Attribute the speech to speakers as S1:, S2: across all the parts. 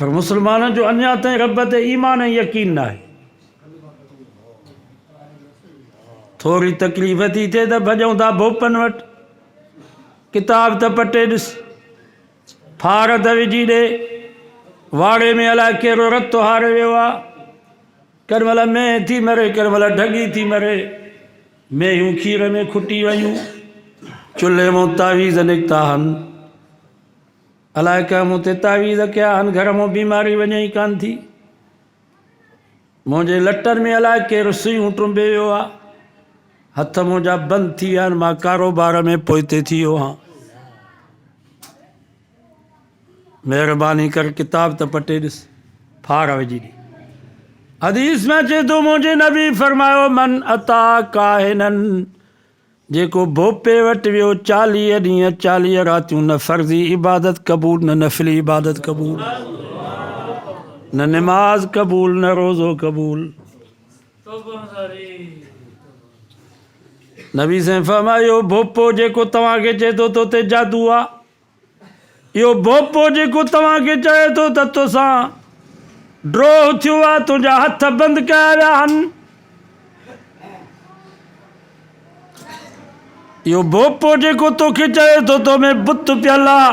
S1: पर मुसलमान जो अञा ताईं रब ते ईमान ऐं यकीन न आहे। थोरी तकलीफ़ थी थिए त भॼूं था भोपनि वटि, किताब त पटे ॾिस, फार त विझी ॾे, वाड़े में अलाए कहिड़ो रतो हारे वियो आहे, केॾी महिल मेंह थी मरे, केॾी महिल ढगी थी मरे, मेंहियूं खीर में खुटी वयूं, चुल्हे मां तावीज़ निकिता आहिनि, अलाए कंहिं मूं ते तावीज़ कया आहिनि, घर मां बीमारी वञे ई कान थी, मुंहिंजे लटनि में अलाए केरु सुयूं टुंबे वियो आहे, हथ मुंहिंजा बंदि थी विया आहिनि, मां कारोबार में पोइते थी वियो आहियां, महिरबानी कर किताब त पटे ॾिस, फार विझी ॾे। हदीस में अचे थो मुंहिंजे नबी फरमायो, मन अता काहिनन, जेको भोपे वटि वियो 40 ॾींहं 40 रातियूं, न फर्ज़ी इबादत क़बूल, न नफ़िली इबादत क़बूल, न निमाज़ क़बूल, न रोज़ो क़बूल। नबी साईं फरमायो, भोपो जेको तव्हांखे चए थो तो ते जादू आहे, इहो भोपो जेको तव्हांखे चए थो त तोसां ड्रोह थियो आहे, तुंहिंजा हथ बंदि कया विया आहिनि, इहो भोपो जेको तोखे चए थो तो में बुत पियल आहे,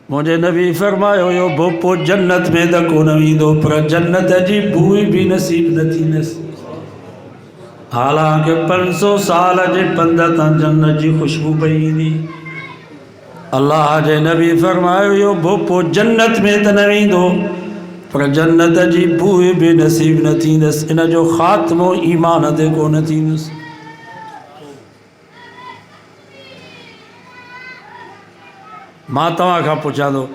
S1: मुंहिंजे नबी फरमायो, इहो भोपो जन्नत में त कोन वेंदो, पर जन्नत जी बूई बि नसीब न थींदसि, हालांकि 500 साल जे पंध तां जन्नत जी ख़ुशबू पई ईंदी। अल्लाह जे नबी फरमायो, इहो भोपो जन्नत में त न वेंदो, पर जन्नत जी बूई बि नसीब न थींदसि, इन जो ख़ात्मो ईमान ते कोन थींदुसि। मां तव्हां खां पुछां थो,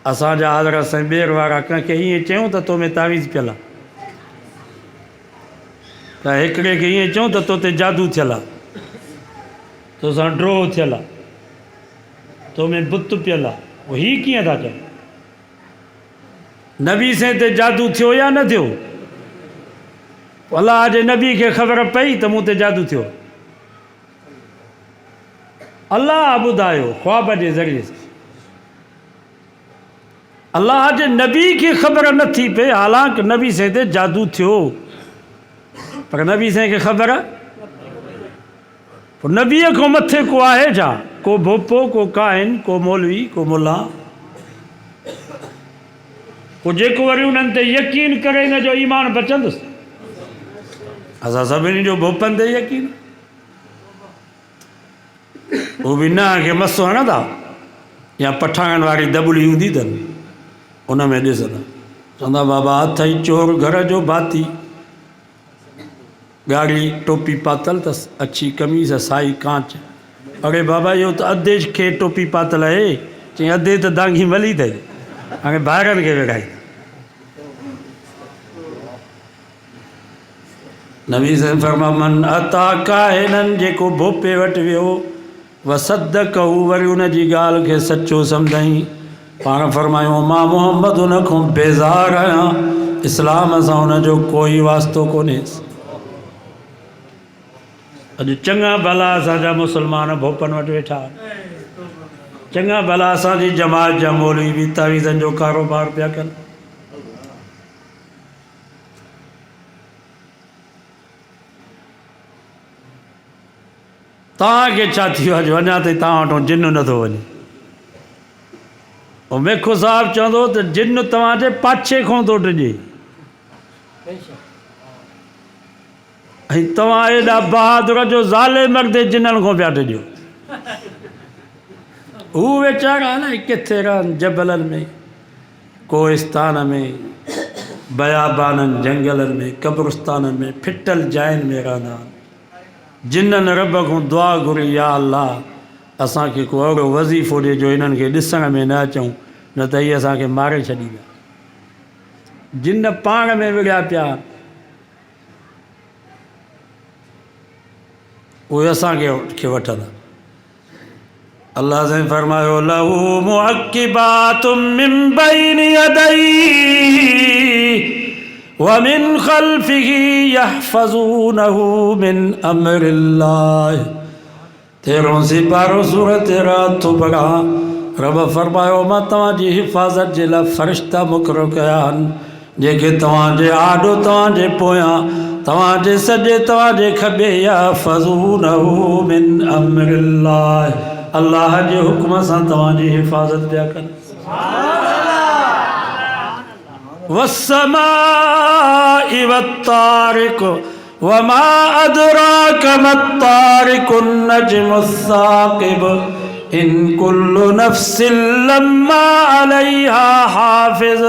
S1: असांजा हज़रत साईं ॿेर वारा कंहिंखे ईअं चयूं त तो में तावीज़ पियल आहे, त हिकिड़े खे ईअं चऊं त तो ते जादू थियल आहे, तोसां ड्रोह थियल आहे, तो में बुत पियल आहे, पोइ हीअ कीअं था चओ? नबी साईं ते जादू थियो या न थियो? अलाह जे नबी खे ख़बर पई त मूं ते जादू थियो? अल्लाह ॿुधायो ख्वाब जे ज़रिए सां, अल्लाह जे नबी खे ख़बर नथी पए, हालांकि नबी साईं ते जादू थियो, पर नबी साईं खे ख़बर, पोइ नबीअ खां मथे को आहे छा? को भोपो, को काहिन, को मौलवी, को मुला, को जेको वरी उन्हनि ते यकीन करे हिन जो ईमान बचंदुसि? असां सभिनी जो भोपनि ते यकीन, उहो बि न खे मसो हणंदा, या पठाण वारी दॿली हूंदी अथनि उन में ॾिसंदा, चवंदा बाबा हथ ई चोर घर जो भाती, ॻाढ़ी टोपी पातल अथसि, अछी कमीज़, साई कांच, अरे बाबा इहो त अधे खे टोपी पातल आहे, चई अधे त दांगी मली अथई, हाणे ॿाहिरनि खे विढ़ाई। नबी साईं फरमा, मन अता काहिनन, जेको भोपे वटि वियो, वसदकहू, वरी उन जी ॻाल्हि खे सचो सम्झई, पाण फरमायूं मां मोहम्मद उन खां बेज़ार आहियां, इस्लाम सां उनजो कोई वास्तो कोन्हे। अॼु चङा भला असांजा मुस्लमान भोपनि वटि वेठा, चङा भला असांजी जमात जा मौलवी बि तावीज़नि जो कारोबार पिया कनि। तव्हांखे छा थियो अॼु अञा ताईं तव्हां वटि जिन नथो वञे? ऐं मेखो साहिबु चवंदो त जिन तव्हांजे पाछे खां थो टिजे, ऐं तव्हां एॾा बहादुर जो ज़ाले मर्दे जिननि खां पिया टिजो। हू वीचारा अलाए किथे रहनि, जबलनि में, कोहिस्तान में, बयाबाननि जंगलनि में, क़ब्रिस्ताननि में, फिटल जाइनि में रहंदा आहिनि। जिननि रब खां दुआ घुरी, या अल्लाह असांखे को अहिड़ो वज़ीफ़ो ॾिए जो इन्हनि खे ॾिसण में न अचूं, न त इहे असांखे मारे छॾींदा। जिन पाण में विढ़िया पिया, उहे असांखे वठंदा। अल्लाह साईं फरमायो, लहू मुअक्किबातुम मिन बैनि यदैहि व मिन खल्फिही यहफ़ज़ूनहु मिन अम्रिल्लाह। 13 सिपारो सूरत रात तो पढ़ा, रब फरमायो मां तव्हांजी हिफ़ाज़त जे लाइ फ़रिश्ता मुक़ररु कया आहिनि जेके तव्हांजे आॾो तव्हांजे पोयां तव्हांजे सॼे तव्हांजे खॿे यहफ़ज़ूनहु मिन अम्रिल्लाह अल्लाह जे हुक्म सां तव्हांजी हिफ़ाज़त पिया कनि वस्समाइ वत्तारिक़ वमा अदराक मत्तारिक़ुन नज्मुस्साक़िब इन कुल्लु नफ्सिन लम्मा अलैहा हाफ़िज़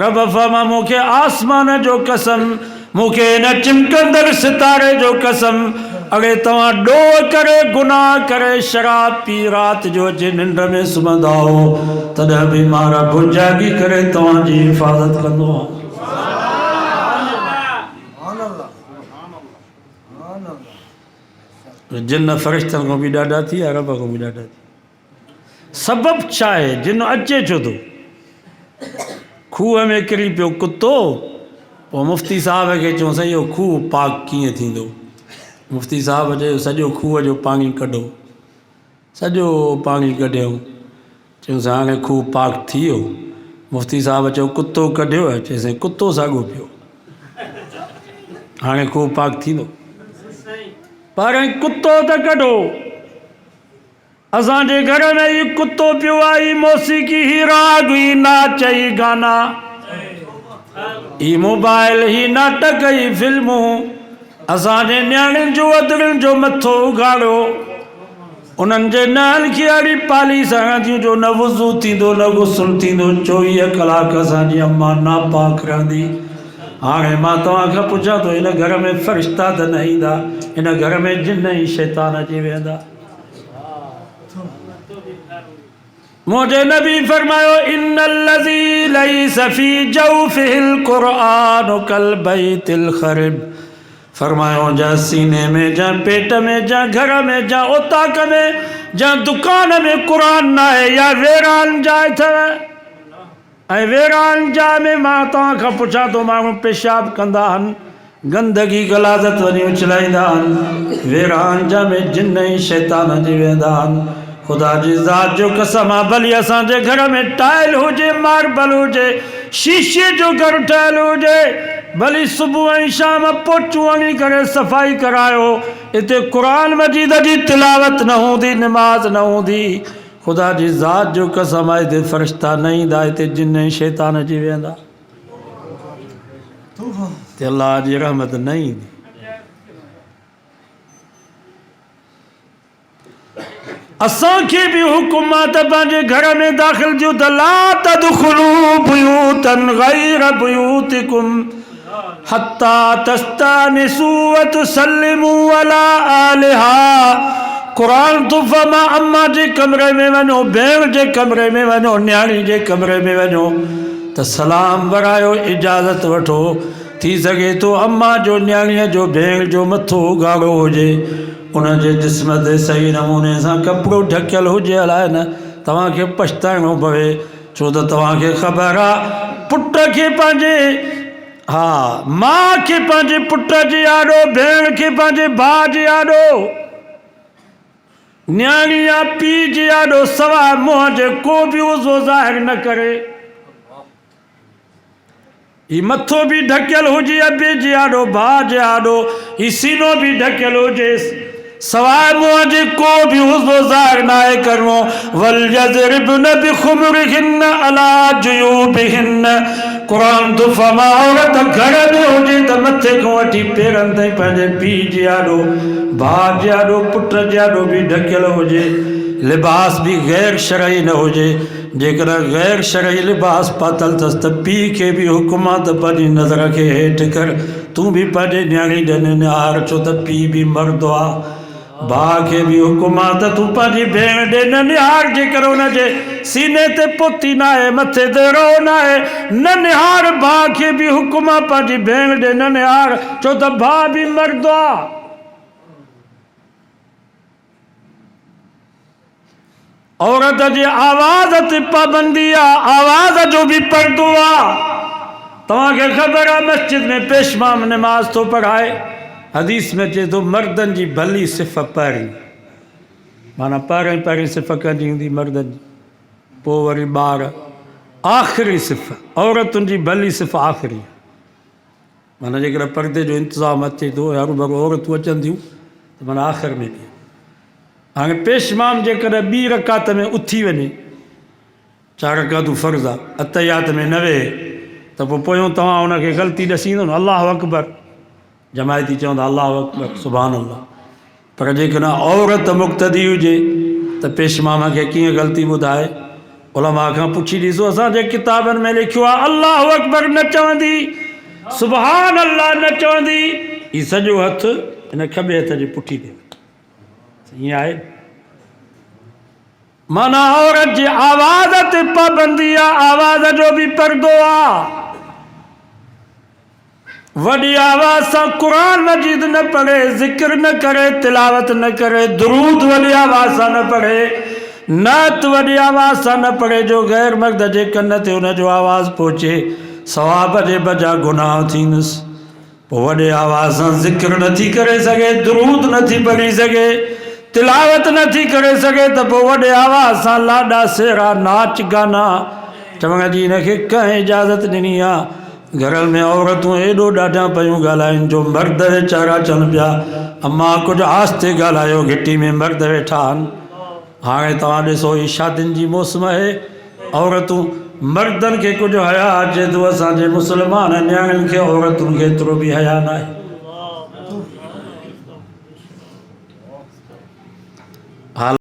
S1: रब फरमा मूंखे आसमान जो कसम मूंखे न चिमकंदड़ सितारे जो कसम अगर तव्हां ॾोह करे गुनाह करे शराब पी रात जो जे निंड में सुम्हंदा हो तॾहिं बि मां रब जागी करे तव्हांजी हिफ़ाज़त कंदो आहियां जिन फ़रिश्तनि खां बि ॾाढा थी या रब खां बि ॾाढा थी सबबु छा आहे जिन अचे छो थो खूह में किरी पियो कुतो पोइ मुफ़्ती साहब खे चऊं साईं इहो खूह पाक कीअं थींदो मुफ़्ती साहब चयो सॼो खूह जो पाणी कढो सॼो पाणी कढियऊं चयूंसि हाणे खूह पाक थी वियो मुफ़्ती साहब चयो कुतो कढियो आहे चयोसीं कुतो साॻियो पियो हाणे खूह पाक थींदो पर कुतो त कढो असांजे घर में ही कुतो पियो आहे ही मौसीक़ी ही राग ही नाच ही गाना ही मोबाइल ही नाटक ही फिल्मूं असांजे न्याणियुनि जो अदड़ियुनि जो मथो उघाड़ो उन्हनि जे नहनि खे अहिड़ी पाली सघां थियूं जो न वुज़ू थींदो न गुस्ल थींदो 24 कलाक असांजी अम्मा नापाक रहंदी हाणे मां तव्हांखां पुछां थो हिन घर में फ़रिश्ता त न ईंदा हिन घर में जिन ही शैतान अची वेंदा मुझे नबी फरमायो इन्नल्लज़ी लैस फी जौफिल कुरआन कल बैतिल खरिब फरमायो जा सीने में जा पेट में जा घर में जा उताक में जा दुकान में कुरान न आहे या वेरान जाइ अथव ऐं वेरान जाइ में मां तव्हांखां पुछां थो माण्हू पेशाब कंदा आहिनि गंदगी गलाज़त वञी उछलाईंदा आहिनि वेरान जा में जिन ही शैतान अची वेंदा आहिनि खुदा जी ज़ात जो कसम आहे भली असांजे घर में टाइल हुजे मार्बल हुजे शीशे जो घर ठहियल हुजे भली सुबुह ऐं शाम पोचूं हणी करे सफ़ाई करायो हिते क़ुरान मजीद जी तिलावत न हूंदी निमाज़ न हूंदी खुदा जी ज़ात जो कसम आहे हिते फ़रिश्ता न ईंदा हिते जिन ऐं शैतान अची वेंदा हिते अल्लाह जी रहमत न ईंदी असांखे भी हुकुम आहे त पंहिंजे घर में दाख़िल थियूं त ला तदखुलू बुयूतन गैर बुयूतिकुम हत्ता तस्तानिसू व तुसल्लिमू अला आलिहा क़ुरान तो फरमा अम्मा जे कमरे में वञो भेण जे कमरे में वञो न्याणी जे कमरे में वञो त सलाम वरायो इजाज़त वठो थी सघे थो अम्मा जो न्याणीअ जो भेण जो मथो उघाड़ो हुजे उनजे जिस्म ते सही नमूने सां कपिड़ो ढकियल हुजे अलाए न तव्हांखे पछताइणो पवे छो त तव्हांखे ख़बर आहे पुट खे पंहिंजे हा माउ खे पंहिंजे पुट जे आॾो भेण खे पंहिंजे भाउ जे आॾो न्याणी या पीउ जे आॾो सवाइ मुंहं जे को बि उज़ो ज़ाहिर न करे ही मथो भी ढकियल हुजे अबे जे आॾो भाउ जे आॾो ही सीनो भी ढकियल हुजे सवाइ मुंहं जे को भी उज़ो ज़ाहिर न आहे करिणो वल यज़रिबन बिखुमरिहिन अला जुयूबिहिन क़ुरान तो फरमा औरत घर में हुजे त मथे खां वठी पेरनि ताईं पंहिंजे पीउ जे आॾो भाउ जे आॾो पुट जे आॾो भी ढकियल हुजे लिबास भी गैर शरई न हुजे जेकॾहिं गैर शरई लिबास पातल अथसि त पीउ खे बि हुकुम आहे त पंहिंजी नज़र खे हेठि कर तूं बि पंहिंजे न्याणी ॾे निहार छो त पीउ बि मर्द आहे भाउ खे बि हुकुम आहे त तूं पंहिंजी भेण ॾे न निहार जेकर हुनजे सीने ते पोती न आहे मथे ते रो न आहे न निहार भाउ खे बि हुकुम आहे पंहिंजी भेण ॾे न निहार छो त भाउ बि मर्द आहे औरत जे आवाज़ ते पाबंदी आहे आवाज़ जो भी पर्दो आहे तव्हांखे ख़बर आहे मस्जिद में पेशवाम नमाज़ थो पढ़ाए हदीस में चए थो मर्दनि जी भली सिफ़ पहिरीं माना पहिरीं सिफ़ कंदी हूंदी मर्दनि जी पोइ वरी ॿार। आख़िरी सिफ़ औरतुनि जी भली सिफ़ आख़िरी, माना जेकॾहिं परदे जो इंतिज़ामु अचे थो हरू भरू औरतूं अचनि थियूं त माना आख़िर में ॾिए। हाणे पेशमाम जेकॾहिं ॿी रकात में उथी वञे, 4 रकातूं फ़र्ज़ आहे, अतहियात में न वेहे त पोइ पोयों तव्हां हुनखे ग़लती ॾसींदो न, अलाह अकबर जमायती चवंदा अलाह अकबर सुभान अल्लाह। पर जेकॾहिं औरत मुक़्तदी हुजे त पेशमाम खे कीअं ग़लती ॿुधाए? उलमा खां पुछी ॾिसो, असांजे किताबनि में लिखियो आहे अलाह अकबर न चवंदी, सुभान अल्लाह न चवंदी, ही सॼो हथु हिन खॿे हथ जे पुठी ते ईअं आहे। माना औरत जी आवाज़ ते पाबंदी आहे, आवाज़ जो बि पर्दो आहे। वॾी आवाज़ सां क़ुरान मजीद न पढ़े, ज़िक्र न करे, तिलावत न करे, दुरूद वॾी आवाज़ सां न पढ़े, नात वॾी आवाज़ सां न पढ़े जो गैर मर्द जे कन ते हुनजो आवाज़ पहुचे, सवाब जे बजा गुनाह थींदुसि। पोइ वॾे आवाज़ सां ज़िक्र नथी करे सघे, दुरूद नथी पढ़ी सघे, तिलावत नथी करे सघे त पोइ वॾे आवाज़ सां लाॾा सेरा नाच गाना चवण जी हिनखे कंहिं इजाज़त ॾिनी आहे? घर में औरतूं एॾो ॾाढा पियूं ॻाल्हाइनि जो मर्द वीचारा चवनि पिया अम्मा कुझु आस्ते ॻाल्हायो, घिटी में मर्द वेठा आहिनि। हाणे तव्हां ॾिसो ही शादियुनि जी मौसम आहे, औरतूं मर्दनि खे कुझु हया अचे थो, असांजे मुस्लमान नियाणियुनि खे औरतुनि खे एतिरो बि हया न आहे।